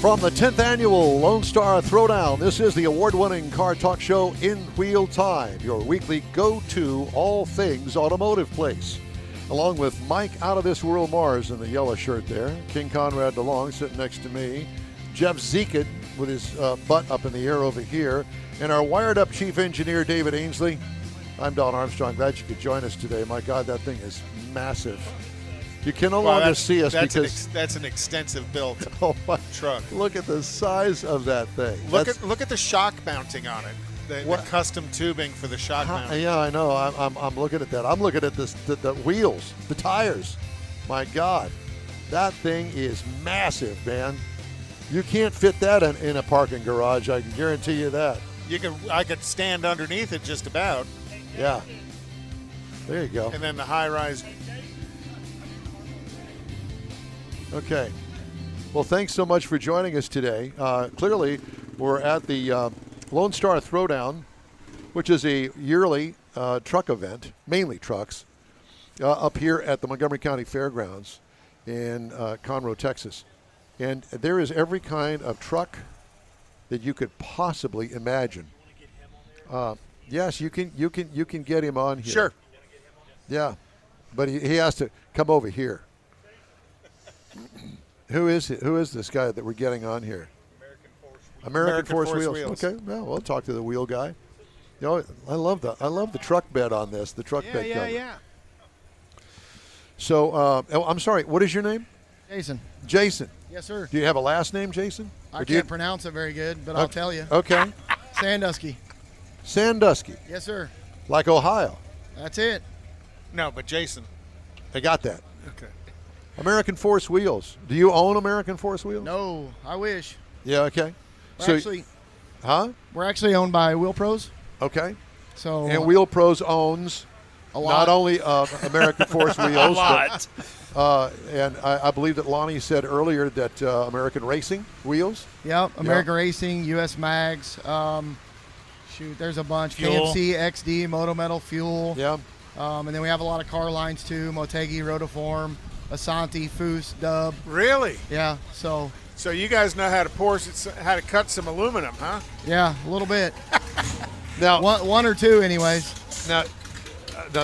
From the 10th Annual Lone Star Throwdown, this is the award-winning car talk show in Wheel Time, your weekly go-to all things automotive place. Along with Mike Out of This World Mars in the yellow shirt there, King Conrad DeLong sitting next to me, Jeff Zekid with his butt up in the air over here, and our wired-up chief engineer, David Ainsley. I'm Don Armstrong. Glad you could join us today. My God, that thing is massive. You can no longer see us because that's an extensive built truck. Look at the size of that thing. Look at the shock mounting on it. The custom tubing for the shock mounting. Yeah, I know. I'm looking at that. I'm looking at the wheels, the tires. My God, that thing is massive, man. You can't fit that in a parking garage. I can guarantee you that. I could stand underneath it just about. Yeah. There you go. And then the high-rise. Okay. Well, thanks so much for joining us today. Clearly, we're at the Lone Star Throwdown, which is a yearly truck event, mainly trucks, up here at the Montgomery County Fairgrounds in Conroe, Texas. And there is every kind of truck that you could possibly imagine. Yes, you can get him on here. Sure. Yeah, but he has to come over here. Who is this guy that we're getting on here? American Force Wheels. Okay, well, we'll talk to the wheel guy. You know, I love the truck bed on this. The truck bed cover. Yeah. So, I'm sorry. What is your name? Jason. Jason. Yes, sir. Do you have a last name, Jason? I can't pronounce it very good, but I'll tell you. Okay. Sandusky. Sandusky. Yes, sir. Like Ohio. That's it. No, but Jason. I got that. Okay. American Force Wheels. Do you own American Force Wheels? No, I wish. Yeah, okay. We're actually owned by Wheel Pros. Okay. So and Wheel Pros owns not only American Force Wheels, a lot. And I believe that Lonnie said earlier that American Racing Wheels. Yep, American Racing, US Mags. There's a bunch. Fuel. KMC, XD, Moto Metal, Fuel. Yeah. And then we have a lot of car lines too. Motegi, Rotoform, Asante, Foos, Dub. Really? Yeah. So you guys know how to cut some aluminum, huh? Yeah, a little bit. Now one or two, anyways. Now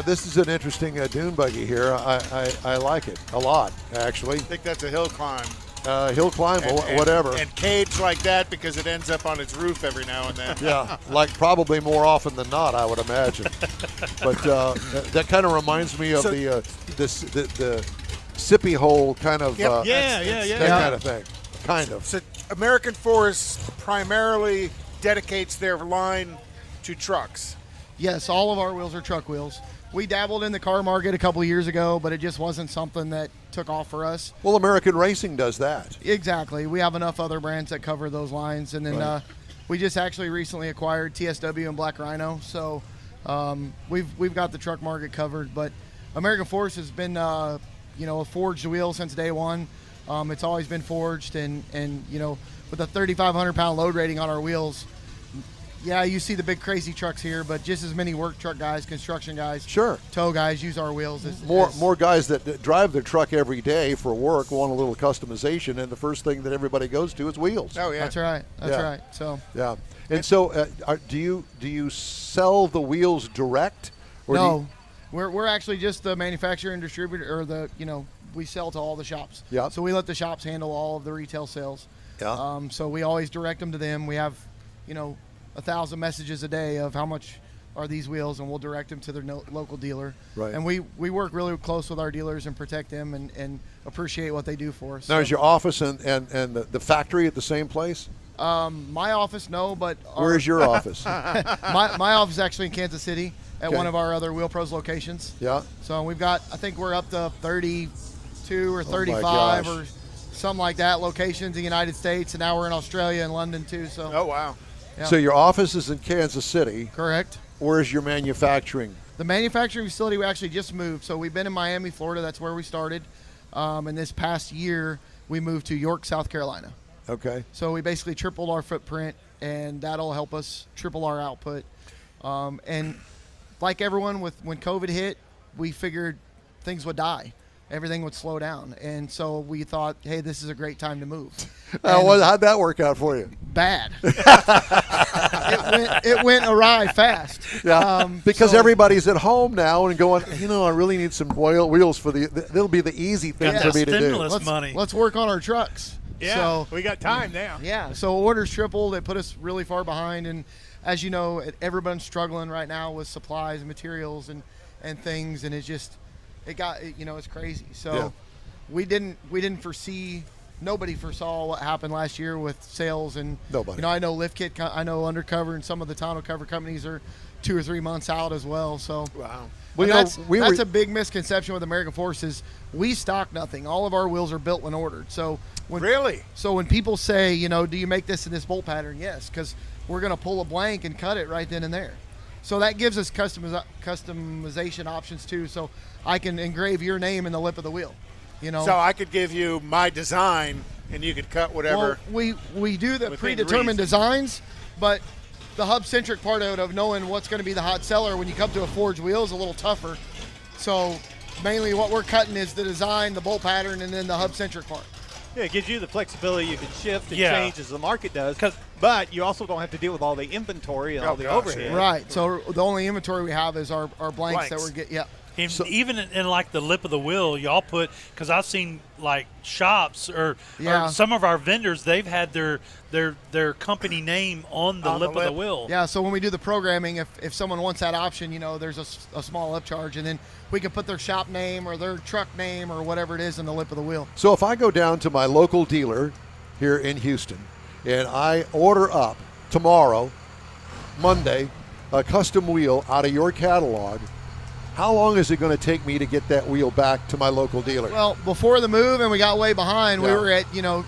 this is an interesting dune buggy here. I like it a lot, actually. I think that's a hill climb. Whatever. And caged like that because it ends up on its roof every now and then. Yeah, like probably more often than not, I would imagine. But that kind of reminds me of the sippy hole kind of that kind of thing. Kind of. So American Force primarily dedicates their line to trucks. Yes, all of our wheels are truck wheels. We dabbled in the car market a couple of years ago, but it just wasn't something that took off for us. Well, American Racing does that. Exactly. We have enough other brands that cover those lines. And then we just actually recently acquired TSW and Black Rhino. So we've got the truck market covered. But American Force has been, a forged wheel since day one. It's always been forged. And with a 3,500-pound load rating on our wheels, yeah, you see the big crazy trucks here, but just as many work truck guys, construction guys, tow guys use our wheels. More guys that drive their truck every day for work want a little customization, and the first thing that everybody goes to is wheels. Oh yeah, that's right. That's right. So yeah, and so do you sell the wheels direct? Or no, we're actually just the manufacturer and distributor, or we sell to all the shops. Yeah. So we let the shops handle all of the retail sales. Yeah. So we always direct them to them. We have, 1,000 messages a day of how much are these wheels, and we'll direct them to their local dealer. Right. And we work really close with our dealers and protect them and appreciate what they do for us. Now, is your office and the factory at the same place? My office, no, but where's your office? my office is actually in Kansas City at one of our other Wheel Pros locations. Yeah. So we've got, I think we're up to 32 or 35 or something like that locations in the United States, and now we're in Australia and London too. So. Oh wow. Yeah. So your office is in Kansas City. Correct. Where's your manufacturing? The manufacturing facility we actually just moved. So we've been in Miami, Florida. That's where we started. And this past year, we moved to York, South Carolina. Okay. So we basically tripled our footprint, and that'll help us triple our output. And like everyone, when COVID hit, we figured things would die. everything would slow down. And so we thought, hey, this is a great time to move. How'd that work out for you? Bad. it went awry fast. Yeah, because everybody's at home now and going, I really need some wheels for that'll be the easy thing for me to do. Stimulus money. Let's work on our trucks. Yeah, so, we got time now. Yeah, so orders tripled. It put us really far behind. And as you know, everyone's struggling right now with supplies and materials and things. And it's crazy. So we didn't foresee. Nobody foresaw what happened last year with sales, and nobody. I know Lift Kit, I know Undercover, and some of the tonneau cover companies are 2 or 3 months out as well. So wow, that's a big misconception with American Force is we stock nothing. All of our wheels are built when ordered. So when people say, do you make this in this bolt pattern? Yes, because we're going to pull a blank and cut it right then and there. So that gives us customization options too. So I can engrave your name in the lip of the wheel. So I could give you my design, and you could cut whatever. Well, we do the predetermined designs, but the hub-centric part of knowing what's going to be the hot seller when you come to a forged wheel is a little tougher. So mainly what we're cutting is the design, the bolt pattern, and then the hub-centric part. Yeah, it gives you the flexibility. You can shift and change as the market does, but you also don't have to deal with all the inventory and all the overhead. Right. So the only inventory we have is our blanks that we're getting. Yeah. Even in like the lip of the wheel, y'all put, because I've seen like shops or some of our vendors, they've had their company name on the lip of the wheel. Yeah, so when we do the programming, if someone wants that option, there's a small upcharge, and then we can put their shop name or their truck name or whatever it is in the lip of the wheel. So if I go down to my local dealer here in Houston and I order up tomorrow, Monday, a custom wheel out of your catalog, how long is it going to take me to get that wheel back to my local dealer? Well, before the move and we got way behind, we were at, a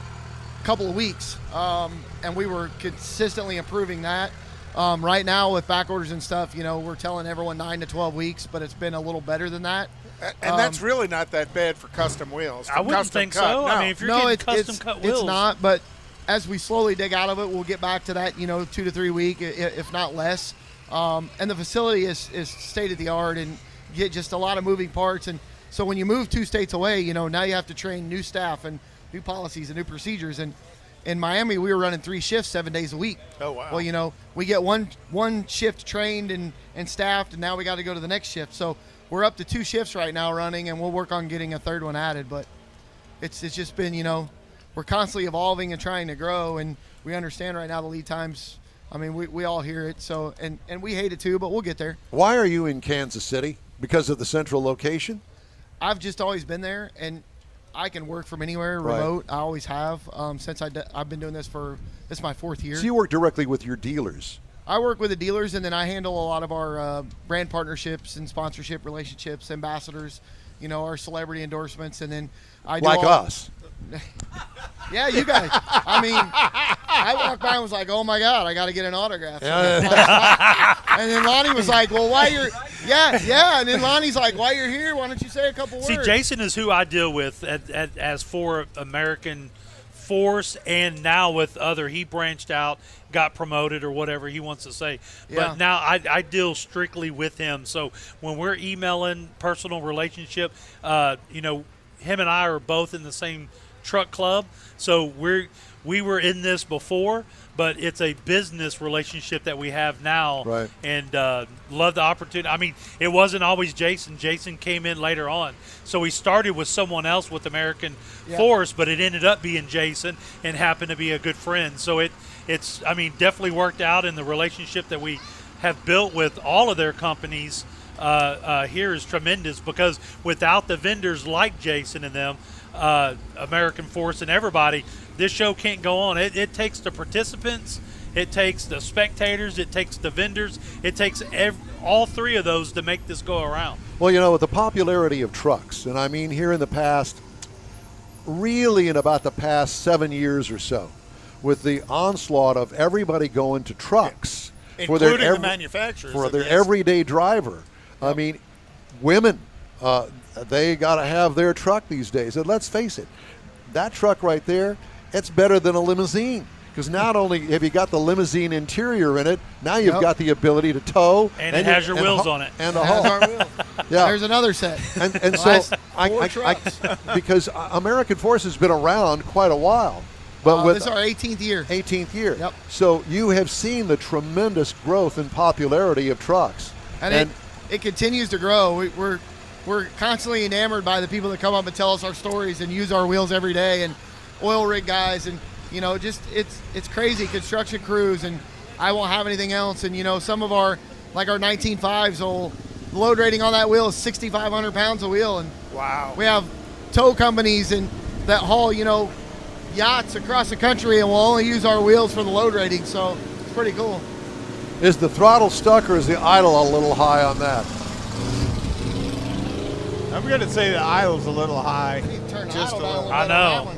couple of weeks, and we were consistently improving that. Right now with back orders and stuff, we're telling everyone 9 to 12 weeks, but it's been a little better than that. And that's really not that bad for custom wheels. I wouldn't think so. No. I mean, if you're getting custom cut wheels. It's not, but as we slowly dig out of it, we'll get back to that, 2 to 3 week, if not less. And the facility is state of the art and get just a lot of moving parts. And so when you move 2 states away, now you have to train new staff and new policies and new procedures. And in Miami, we were running 3 shifts 7 days a week. Oh, wow. Well, we get one shift trained and staffed, and now we got to go to the next shift. So we're up to 2 shifts right now running, and we'll work on getting a 3rd one added. But it's just been, we're constantly evolving and trying to grow, and we understand right now the lead times. I mean, we all hear it, so and we hate it too, but we'll get there. Why are you in Kansas City? Because of the central location? I've just always been there, and I can work from anywhere, remote. I always have since I've been doing this this is my 4th year. So you work directly with your dealers? I work with the dealers, and then I handle a lot of our brand partnerships and sponsorship relationships, ambassadors, our celebrity endorsements, and then I do us. Yeah, you guys. I mean, I walked by and was like, "Oh my God, I got to get an autograph." And then Lonnie was like, "Well, why you're?" Yeah. And then Lonnie's like, "Why you're here? Why don't you say a couple words?" See, Jason is who I deal with as for American Force, and now with he branched out, got promoted or whatever he wants to say. But now I deal strictly with him. So when we're emailing personal relationship, him and I are both in the same truck club, so we were in this before, but it's a business relationship that we have now. Right. And love the opportunity. I mean, it wasn't always Jason. Jason came in later on, so we started with someone else with American Force, but it ended up being Jason and happened to be a good friend. So it's definitely worked out, and the relationship that we have built with all of their companies here is tremendous, because without the vendors like Jason and them, American Force and everybody, this show can't go on. It takes the participants, it takes the spectators, it takes the vendors, it takes all 3 of those to make this go around. Well, with the popularity of trucks, and I mean here in the past, really in about the past 7 years or so, with the onslaught of everybody going to trucks, including the manufacturers, for their everyday driver. I mean, women, they got to have their truck these days. And let's face it, that truck right there, it's better than a limousine. Because not only have you got the limousine interior in it, now you've got the ability to tow. And it has your wheels on it. And the hull. There's another set. And so because American Force has been around quite a while. But this is our 18th year. 18th year. Yep. So you have seen the tremendous growth and popularity of trucks. And it continues to grow. We're constantly enamored by the people that come up and tell us our stories and use our wheels every day, and oil rig guys, and just it's crazy. Construction crews, and I won't have anything else. And some of our 19.5s, the load rating on that wheel is 6,500 pounds a wheel, and wow. We have tow companies and that haul yachts across the country, and we'll only use our wheels for the load rating. So it's pretty cool. Is the throttle stuck or is the idle a little high on that? I'm going to say the idle's a little high. Just a little. I know.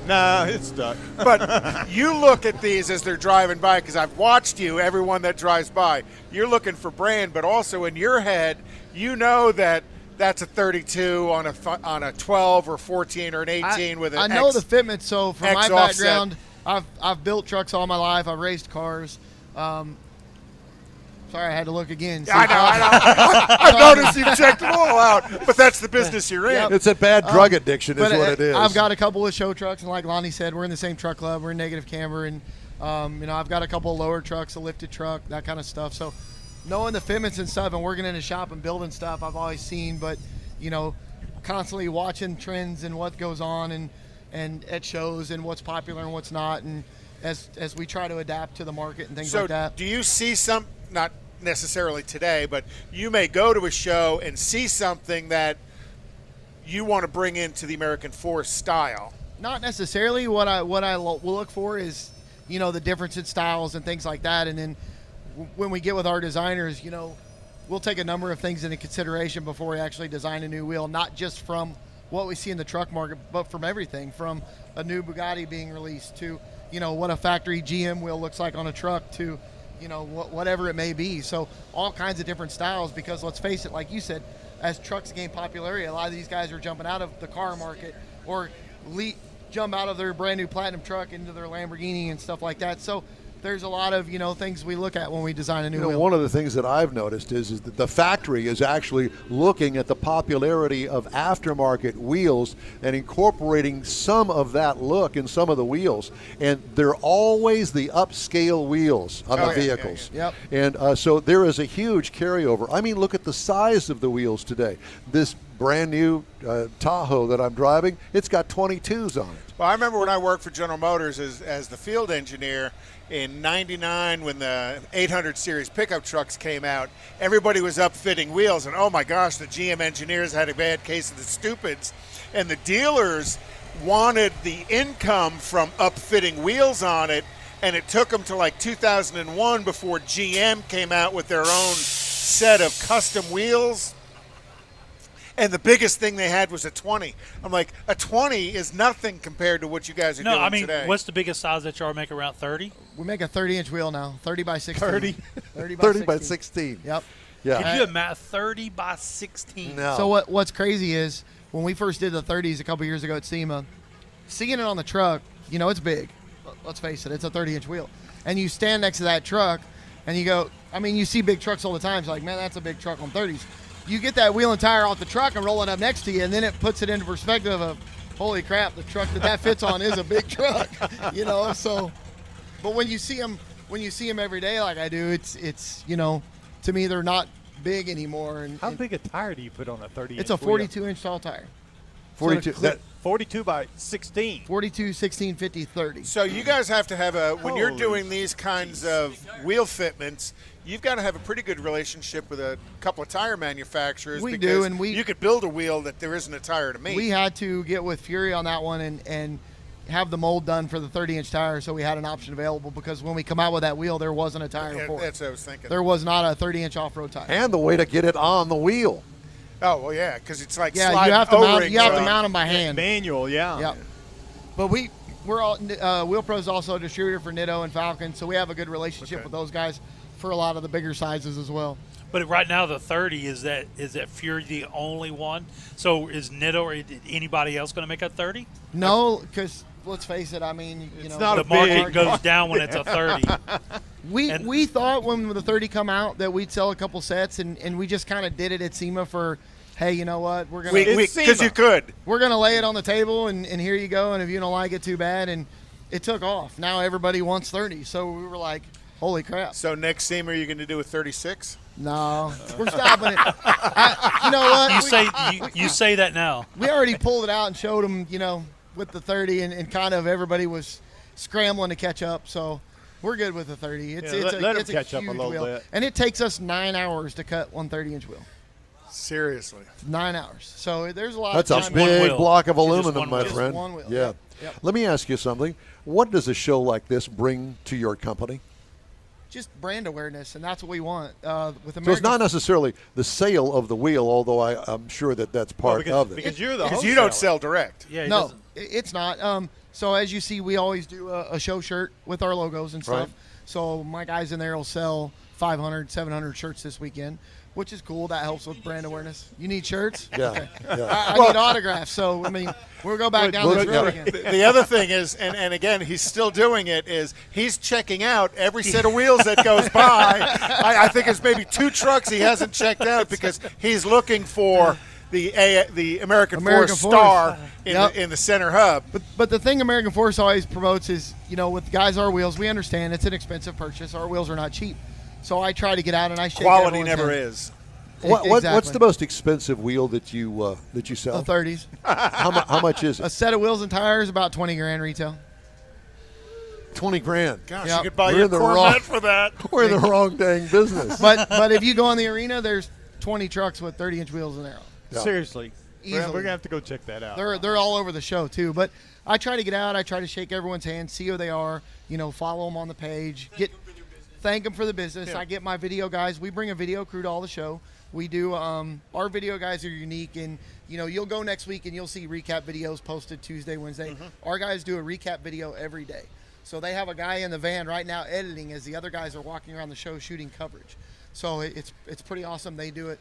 No, it's stuck. But you look at these as they're driving by, because I've watched you, everyone that drives by. You're looking for brand, but also in your head, you know that that's a 32 on a 12 or 14 or an 18 with an I know the fitment. So from my offset. background, I've built trucks all my life. I've raced cars. Sorry, I had to look again. I know. I've noticed you've checked them all out, but that's the business you're in. Yep. It's a bad drug addiction is what it is. I've got a couple of show trucks, and like Lonnie said, we're in the same truck club. We're in negative camber, and I've got a couple of lower trucks, a lifted truck, that kind of stuff. So knowing the fitments and stuff and working in a shop and building stuff, I've always seen, but constantly watching trends and what goes on and at shows and what's popular and what's not, and as we try to adapt to the market and things like that. So do you see not necessarily today, but you may go to a show and see something that you want to bring into the American Force style? Not necessarily. What I will look for is, the difference in styles and things like that. And then when we get with our designers, we'll take a number of things into consideration before we actually design a new wheel, not just from what we see in the truck market, but from everything, from a new Bugatti being released to, what a factory GM wheel looks like on a truck to, whatever it may be. So all kinds of different styles, because let's face it, like you said, as trucks gain popularity, a lot of these guys are jumping out of the car market or jump out of their brand new Platinum truck into their Lamborghini and stuff like that. So there's a lot of things we look at when we design a new wheel. One of the things that I've noticed is that the factory is actually looking at the popularity of aftermarket wheels and incorporating some of that look in some of the wheels, and they're always the upscale wheels on the vehicles. Yep. And so there is a huge carryover. I mean, look at the size of the wheels today. This brand new Tahoe that I'm driving, it's got 22s on it. Well, I remember when I worked for General Motors as the field engineer in '99 when the 800 series pickup trucks came out. Everybody was upfitting wheels, and oh my gosh, the GM engineers had a bad case of the stupids, and the dealers wanted the income from upfitting wheels on it, and it took them to like 2001 before GM came out with their own set of custom wheels. And the biggest thing they had was a 20. I'm like, a 20 is nothing compared to what you guys are doing today. What's the biggest size that y'all make, around 30? We make a 30-inch wheel now, 30 by 16. 30 by 16. Yep. Yeah. Can you imagine 30 by 16? No. So what's crazy is when we first did the 30s a couple years ago at SEMA, seeing it on the truck, it's big. Let's face it, it's a 30-inch wheel. And you stand next to that truck, and you go, you see big trucks all the time. It's like, man, that's a big truck on 30s. You get that wheel and tire off the truck and roll it up next to you, and then it puts it into perspective of, holy crap, the truck that fits on is a big truck, So, but when you see them every day like I do, it's to me they're not big anymore. And how big a tire do you put on a 30-inch? It's a 42-inch tall tire. 42. So 42 by 16. 42, 16, 50, 30. So you guys have to have when you're doing these kinds of wheel fitments, you've got to have a pretty good relationship with a couple of tire manufacturers. We do, and you could build a wheel that there isn't a tire to make. We had to get with Fury on that one and have the mold done for the 30-inch tire, so we had an option available, because when we come out with that wheel, there wasn't a tire for it. That's what I was thinking. There was not a 30-inch off-road tire. And the way to get it on the wheel. Oh, well, yeah, because it's like you have to mount them by hand. Manual, yeah. Yep. But we're all Wheel Pro's also a distributor for Nitto and Falcon, so we have a good relationship with those guys for a lot of the bigger sizes as well. But right now the 30 is that Fury the only one? So is Nitto or anybody else going to make a 30? No, because let's face it. The market goes down when it's a 30. We thought when the 30 come out that we'd sell a couple sets, and we just kind of did it at SEMA for, hey, you know what, we're gonna because you could. We're gonna lay it on the table, and here you go, and if you don't like it, too bad. And it took off. Now everybody wants 30, so we were like, holy crap. So next SEMA, are you going to do a 36? No, we're stopping it. You know what? You say that now. We already pulled it out and showed them, with the 30, and kind of everybody was scrambling to catch up. So we're good with the 30. Let them catch up a little wheel. bit. And it takes us 9 hours to cut one 30-inch wheel. Seriously. 9 hours. So there's a lot That's of a time. big block of Just aluminum, my wheel. friend. Just one wheel. Yeah. Yep. Let me ask you something. What does a show like this bring to your company? Just brand awareness, and that's what we want. With American, So it's not necessarily the sale of the wheel, although I'm sure that's part of it. Because you're the Because you don't sell direct. Yeah, No, it's not. So as you see, we always do a show shirt with our logos and stuff. Right. So my guys in there will sell 500, 700 shirts this weekend, which is cool. That helps with brand awareness. You need shirts? Yeah. Okay. Yeah. I need autographs. So, I mean, we'll go back down this road again. The other thing is, and again, he's still doing it, is he's checking out every set of wheels that goes by. I think it's maybe 2 trucks he hasn't checked out because he's looking for the American Force Star in the center hub. But the thing American Force always promotes is, with guys our wheels, we understand it's an expensive purchase. Our wheels are not cheap. So I try to get out and I shake Quality everyone's never hand. is. What's the most expensive wheel that you sell? The 30s. How much is A it? set of wheels and tires, about 20 grand retail. 20 grand. Gosh, Yep. you could buy We're your in the Corvette wrong- for that. We're in the wrong dang business. But if you go in the arena, there's 20 trucks with 30-inch wheels in there. Yeah. Seriously. Easily. We're going to have to go check that out. They're all over the show too. But I try to get out. I try to shake everyone's hand, see who they are. Follow them on the page. Thank them for the business. Yeah. I get my video guys. We bring a video crew to all the show. We do. Our video guys are unique, and you'll go next week and you'll see recap videos posted Tuesday, Wednesday. Mm-hmm. Our guys do a recap video every day. So they have a guy in the van right now editing as the other guys are walking around the show shooting coverage. So it's pretty awesome. They do it.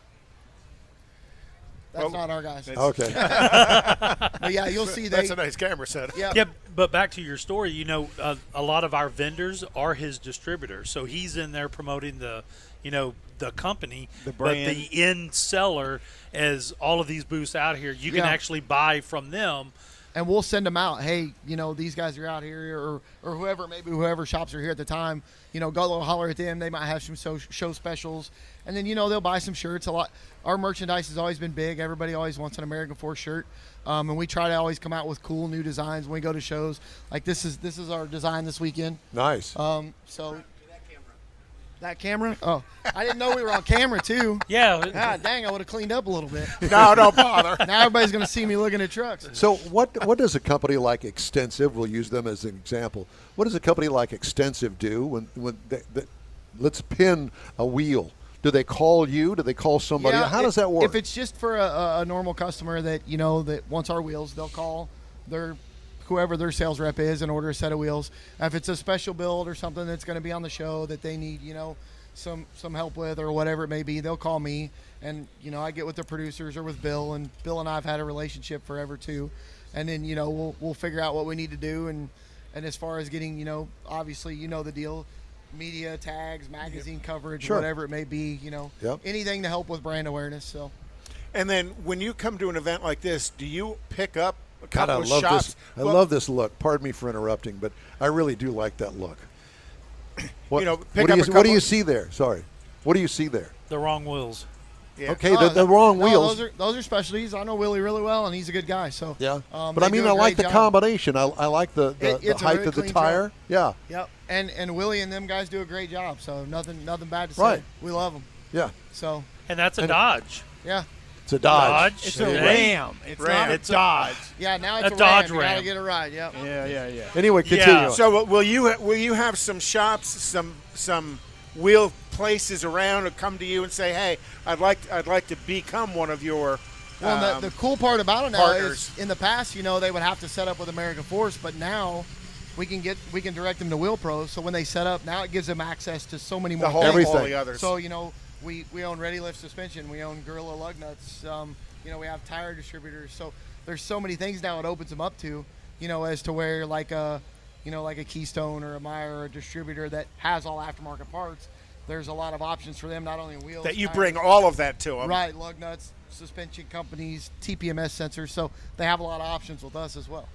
That's not our guys. Okay. But yeah, you'll see That's a nice camera set. Yeah. Yeah, but back to your story, a lot of our vendors are his distributors, so he's in there promoting the company, The brand. But the end seller, as all of these booths out here, you can Yeah. actually buy from them. And we'll send them out. Hey, these guys are out here, or whoever, maybe whoever shops are here at the time. Go holler at them. They might have some show specials, and then they'll buy some shirts. A lot. Our merchandise has always been big. Everybody always wants an American Force shirt, and we try to always come out with cool new designs when we go to shows. Like this is our design this weekend. Nice. So. That camera? Oh, I didn't know we were on camera too. Yeah. God dang, I would have cleaned up a little bit. No, don't bother. Now everybody's going to see me looking at trucks. So what does a company like Extensive, we'll use them as an example, what does a company like Extensive do when let's pin a wheel? Do they call you? Do they call somebody? Yeah, How does that work? If it's just for a normal customer that that wants our wheels, they'll call whoever their sales rep is and order a set of wheels. If it's a special build or something that's going to be on the show that they need, some help with or whatever it may be, they'll call me, and I get with the producers or with Bill, and Bill and I have had a relationship forever too, and then we'll figure out what we need to do, and as far as getting obviously the deal, media tags, magazine coverage, Sure. whatever it may be, Yep. anything to help with brand awareness. So. And then when you come to an event like this, do you pick up a God, couple I of love shots? this. I love this look. Pardon me for interrupting, but I really do like that look. What, pick what up a do couple you of- see there? Sorry. What do you see there? The wrong wheels. Yeah. Okay, the wrong No, wheels. those are specialties. I know Willie really well, and he's a good guy. So Yeah, but they I mean, do a I like great the job. combination. I like the It's a height very of the clean tire. truck. Yeah, Yep, and Willie and them guys do a great job. So nothing bad to say. Right. We love them. yeah. So And that's a And- Dodge. yeah, It's a Dodge. It's There a you go. Ram. It's Ram. not a It's a- Dodge. yeah. Now it's A a Dodge Ram. You gotta Ram. get it right. Yep. Yeah. Anyway, continue. Yeah. So will you have some shops, some wheel places around to come to you and say, hey, I'd like to become one of your Well, the cool part about it now partners. is in the past, they would have to set up with American Force, but now we can direct them to Wheel Pros. So when they set up, now it gives them access to so many more the whole things. Everything. all the others. So we own Ready Lift suspension, we own Gorilla lug nuts, we have tire distributors. So there's so many things now it opens them up to, as to where like like a Keystone or a Meyer or a distributor that has all aftermarket parts, there's a lot of options for them, not only in wheels. That you tires, bring all of that to them. Right, lug nuts, suspension companies, TPMS sensors. So they have a lot of options with us as well.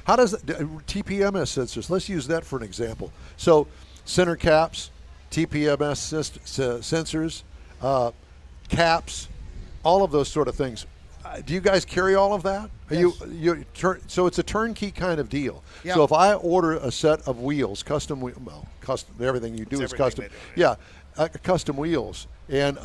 How does TPMS sensors? Let's use that for an example. So center caps, TPMS sensors, caps, all of those sort of things. Do you guys carry all of that? Yes. So it's a turnkey kind of deal. Yep. So if I order a set of wheels, custom, everything you do is custom. Yeah, custom wheels. And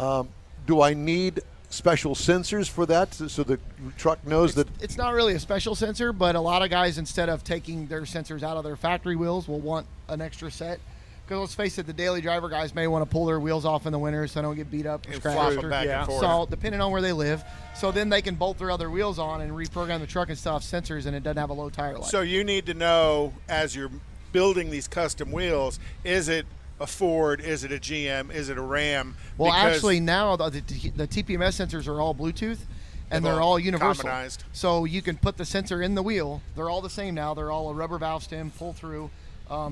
do I need special sensors for that so the truck knows that? It's not really a special sensor, but a lot of guys, instead of taking their sensors out of their factory wheels, will want an extra set. Because let's face it, the daily driver guys may want to pull their wheels off in the winter so they don't get beat up or scratched. So depending on where they live. So then they can bolt their other wheels on and reprogram the truck and stuff, sensors, and it doesn't have a low tire life. So you need to know, as you're building these custom wheels, is it a Ford, is it a GM, is it a Ram? Well, actually now the TPMS sensors are all Bluetooth, and they're all universal. Commonized. So you can put the sensor in the wheel. They're all the same now. They're all a rubber valve stem, pull through.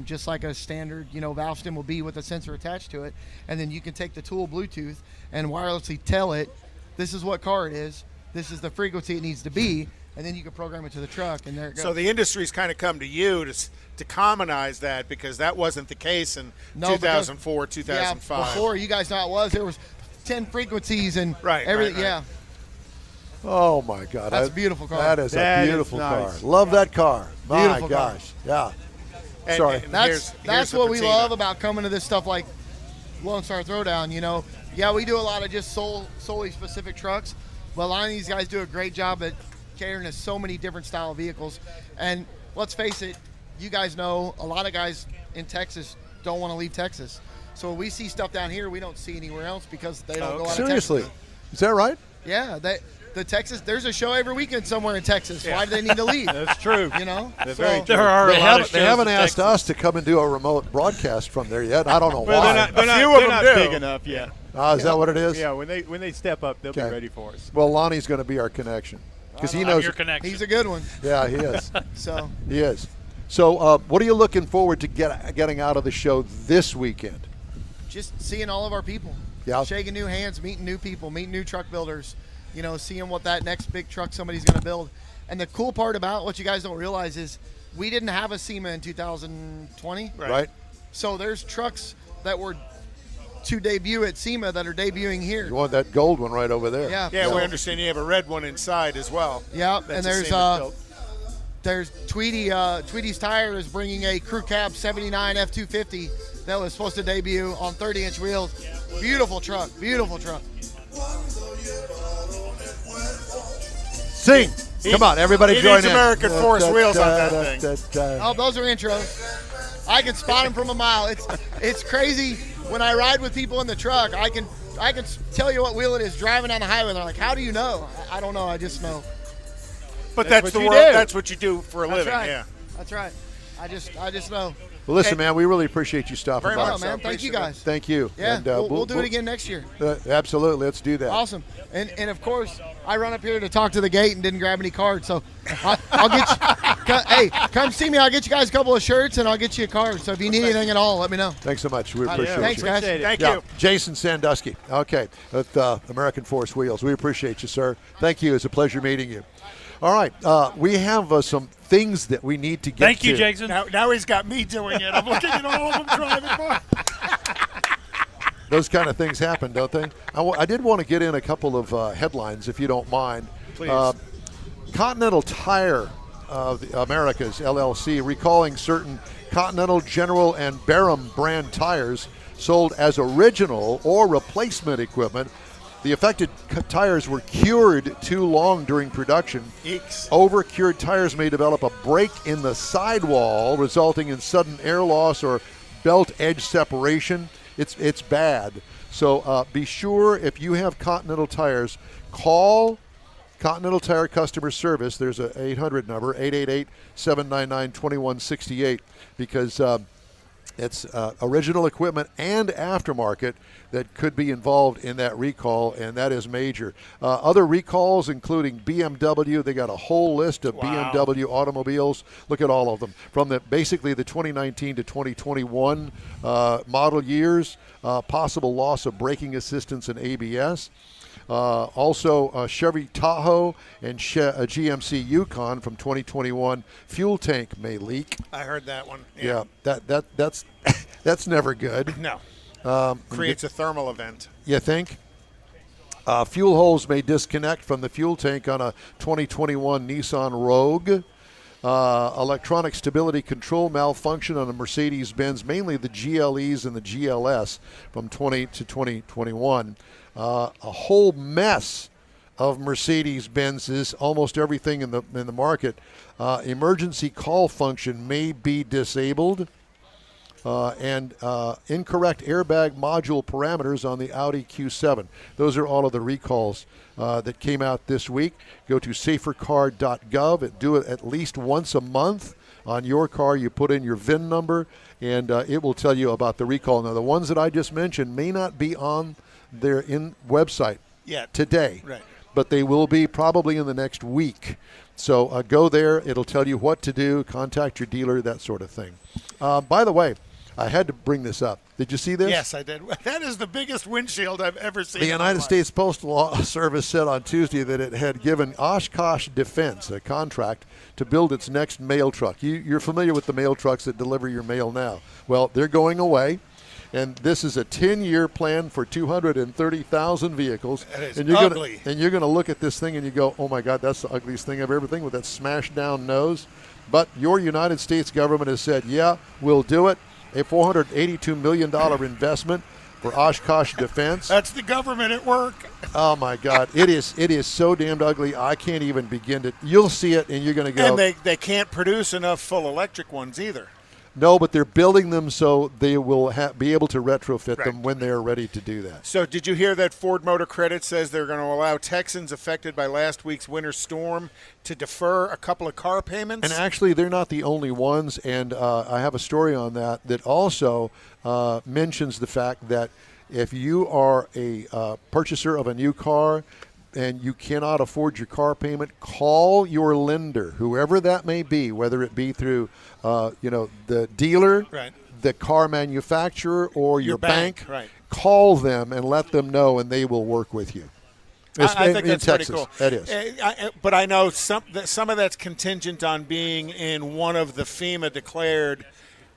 Just like a standard, valve stem will be with a sensor attached to it. And then you can take the tool Bluetooth and wirelessly tell it, this is what car it is, this is the frequency it needs to be, and then you can program it to the truck, and there it goes. So the industry's kind of come to you to commonize that, because that wasn't the case in 2004, 2005. Yeah, before, you guys know how it was. There was 10 frequencies and everything. Right. Yeah. Oh, my God. That's a beautiful car. That is a beautiful car. Love that car. My gosh. Yeah. Sorry. That's what we love about coming to this stuff like Lone Star Throwdown. Yeah, we do a lot of just solely specific trucks, but a lot of these guys do a great job at catering to so many different style of vehicles. And let's face it, you guys know a lot of guys in Texas don't want to leave Texas. So when we see stuff down here we don't see anywhere else because they don't go out of Texas. Seriously? Is that right? Yeah, there's a show every weekend somewhere in Texas. Yeah. Why do they need to leave? That's true. They haven't asked us to come and do a remote broadcast from there yet. I don't know why. They're not big enough yet. Is that what it is? Yeah, when they step up, they'll be ready for us. Well, Lonnie's going to be our connection because he knows your connection. He's a good one. Yeah, he is. He is. So, what are you looking forward to getting out of the show this weekend? Just seeing all of our people. Yeah. Shaking new hands, meeting new people, meeting new truck builders. Seeing what that next big truck somebody's going to build. And the cool part about what you guys don't realize is we didn't have a SEMA in 2020. Right. So there's trucks that were to debut at SEMA that are debuting here. You want that gold one right over there. Yeah. Yeah, we understand you have a red one inside as well. Yeah, and there's Tweedy's Tire is bringing a Crew Cab 79 F250 that was supposed to debut on 30-inch wheels. Beautiful truck. Sing. Come on, everybody join in. American Force Wheels on that thing. Oh, those are intros. I can spot them from a mile. It's crazy. When I ride with people in the truck, I can tell you what wheel it is driving down the highway. They're like, how do you know? I don't know. I just know. But that's the world. That's what you do for a living. Right. Yeah. That's right. I just know. Well, listen, man, we really appreciate you stopping by. Very much, man. Thank you, guys. Thank you. Yeah, and, we'll do it again next year. Absolutely. Let's do that. Awesome. And of course, I run up here to talk to the gate and didn't grab any cards, so I'll get you. Hey, come see me. I'll get you guys a couple of shirts, and I'll get you a card. So if you need anything at all, let me know. Thanks so much. We appreciate it. Thanks, guys. Thank you. Jason Sandusky. Okay, with American Force Wheels. We appreciate you, sir. Thank you. It's a pleasure meeting you. All right, we have some things that we need to get to. Thank you, Jason. Now he's got me doing it. I'm looking at all of them driving by. Those kind of things happen, don't they? I did want to get in a couple of headlines, if you don't mind. Please. Continental Tire of Americas, LLC, recalling certain Continental, General, and Barham brand tires sold as original or replacement equipment. The affected tires were cured too long during production. Eeks. Over-cured tires may develop a break in the sidewall, resulting in sudden air loss or belt edge separation. It's bad. So be sure, if you have Continental tires, call Continental Tire Customer Service. There's an 800 number, 888-799-2168, because It's original equipment and aftermarket that could be involved in that recall, and that is major. Other recalls, including BMW, they got a whole list of BMW automobiles. Look at all of them. From basically the 2019 to 2021 model years, possible loss of braking assistance and ABS. Also, Chevy Tahoe and GMC Yukon from 2021 fuel tank may leak. I heard that one. Yeah, that's never good. No. Creates a thermal event. You think? Fuel holes may disconnect from the fuel tank on a 2021 Nissan Rogue. Electronic stability control malfunction on a Mercedes-Benz, mainly the GLEs and the GLS from 20 to 2021. A whole mess of Mercedes-Benzes, almost everything in the market. Emergency call function may be disabled. And incorrect airbag module parameters on the Audi Q7. Those are all of the recalls that came out this week. Go to safercar.gov. Do it at least once a month on your car. You put in your VIN number, and it will tell you about the recall. Now, the ones that I just mentioned may not be on their website today, right, but they will be probably in the next week. So go there. It'll tell you what to do. Contact your dealer, that sort of thing. By the way, I had to bring this up. Did you see this? Yes, I did. That is the biggest windshield I've ever seen. The United States Postal Service said on Tuesday that it had given Oshkosh Defense a contract to build its next mail truck. You're familiar with the mail trucks that deliver your mail now. Well, they're going away. And this is a 10-year plan for 230,000 vehicles. That is and you're ugly. You're going to look at this thing and you go, oh, my God, that's the ugliest thing I've ever seen with that smashed-down nose. But your United States government has said, yeah, we'll do it. A $482 million investment for Oshkosh Defense. That's the government at work. Oh, my God. It is so damned ugly. I can't even begin to. You'll see it, and you're going to go. And they can't produce enough full electric ones either. No, but they're building them so they will be able to retrofit them when they're ready to do that. So did you hear that Ford Motor Credit says they're going to allow Texans affected by last week's winter storm to defer a couple of car payments? And actually, they're not the only ones, and I have a story on that also mentions the fact that if you are a purchaser of a new car and you cannot afford your car payment, call your lender, whoever that may be, whether it be through the dealer, right, the car manufacturer, or your bank. Right. Call them and let them know, and they will work with you. I think that's Texas, pretty cool. That is. But I know some of that's contingent on being in one of the FEMA-declared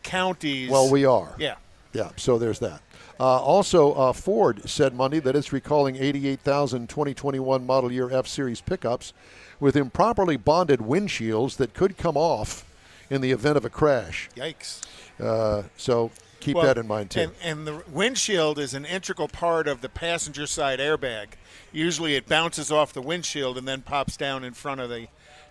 counties. Well, we are. Yeah. Yeah, so there's that. Also, Ford said Monday that it's recalling 88,000 2021 model year F-Series pickups with improperly bonded windshields that could come off in the event of a crash. Yikes. So keep that in mind, too. And the windshield is an integral part of the passenger side airbag. Usually it bounces off the windshield and then pops down in front of the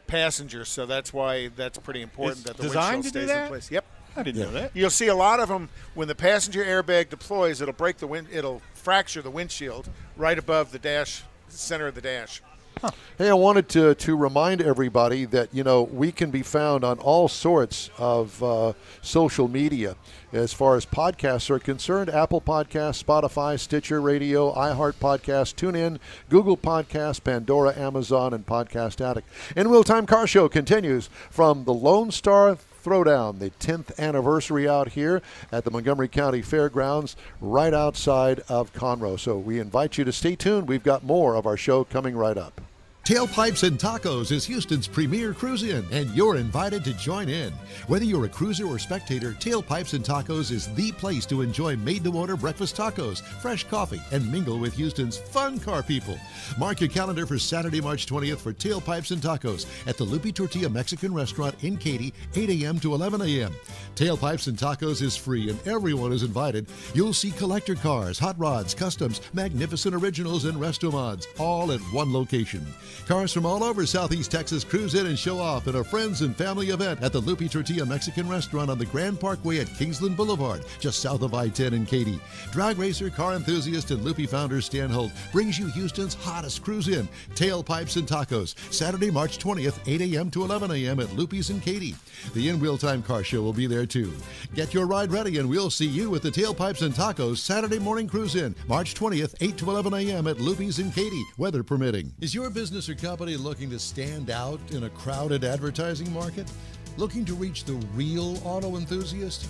passenger, so that's why that's pretty important that the windshield stays in place. Yep. I didn't know that. You'll see a lot of them when the passenger airbag deploys. It'll break it'll fracture the windshield right above the dash, center of the dash. Huh. Hey, I wanted to remind everybody that, we can be found on all sorts of social media as far as podcasts are concerned. Apple Podcasts, Spotify, Stitcher Radio, iHeart Podcasts, TuneIn, Google Podcasts, Pandora, Amazon, and Podcast Addict. And Wheel Time Car Show continues from the Lone Star Throwdown, the 10th anniversary out here at the Montgomery County Fairgrounds right outside of Conroe. So we invite you to stay tuned. We've got more of our show coming right up. Tailpipes and Tacos is Houston's premier cruise-in, and you're invited to join in. Whether you're a cruiser or spectator, Tailpipes and Tacos is the place to enjoy made-to-order breakfast tacos, fresh coffee, and mingle with Houston's fun car people. Mark your calendar for Saturday, March 20th for Tailpipes and Tacos at the Lupe Tortilla Mexican Restaurant in Katy, 8 a.m. to 11 a.m. Tailpipes and Tacos is free, and everyone is invited. You'll see collector cars, hot rods, customs, magnificent originals, and resto mods, all at one location. Cars from all over Southeast Texas cruise in and show off at a friends and family event at the Lupe Tortilla Mexican Restaurant on the Grand Parkway at Kingsland Boulevard, just south of I-10 in Katy. Drag racer, car enthusiast, and Lupe founder Stan Holt brings you Houston's hottest cruise in, Tailpipes and Tacos, Saturday, March 20th, 8 a.m. to 11 a.m. at Lupe's in Katy. The Wheel Time Car Show will be there too. Get your ride ready and we'll see you at the Tailpipes and Tacos Saturday morning cruise in, March 20th, 8 to 11 a.m. at Lupe's in Katy, weather permitting. Is your business or company looking to stand out in a crowded advertising market? Looking to reach the real auto enthusiast?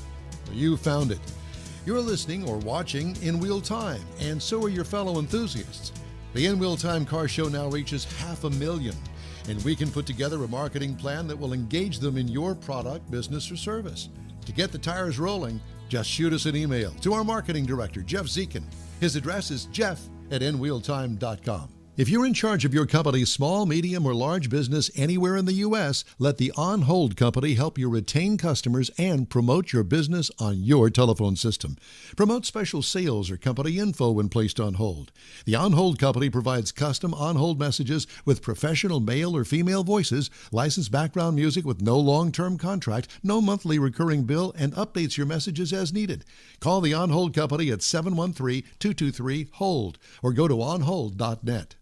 Well, you found it. You're listening or watching In Wheel Time, and so are your fellow enthusiasts. The In Wheel Time Car Show now reaches 500,000, and we can put together a marketing plan that will engage them in your product, business, or service. To get the tires rolling, just shoot us an email to our marketing director, Jeff Zekin. His address is jeff@nwheeltime.com. If you're in charge of your company's small, medium, or large business anywhere in the U.S., let the On Hold Company help you retain customers and promote your business on your telephone system. Promote special sales or company info when placed on hold. The On Hold Company provides custom on-hold messages with professional male or female voices, licensed background music with no long-term contract, no monthly recurring bill, and updates your messages as needed. Call the On Hold Company at 713-223-HOLD or go to onhold.net.